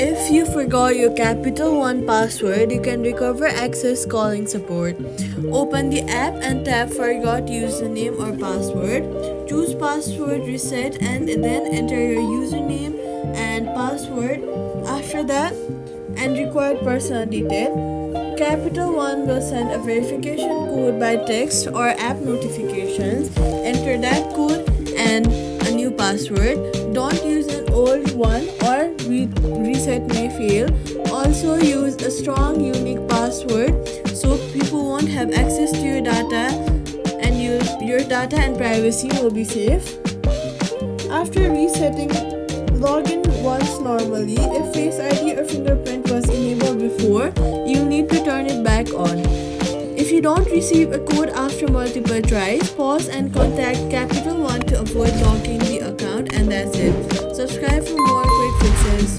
If you forgot your Capital One password, you can recover access calling support. Open the app and tap Forgot username or password. Choose password reset and then enter your username and password. After that, and required personal detail. Capital One will send a verification code by text or app notifications. Enter that code and a new password. Don't use an old one or reset may fail. Also use a strong unique password so people won't have access to your data and your data and privacy will be safe. After resetting, log in once normally. If Face ID or fingerprint was enabled before, you'll need to turn it back on. If you don't receive a code after multiple tries, pause and contact Capital One to avoid locking the account, and that's it. Subscribe for more quick fixes.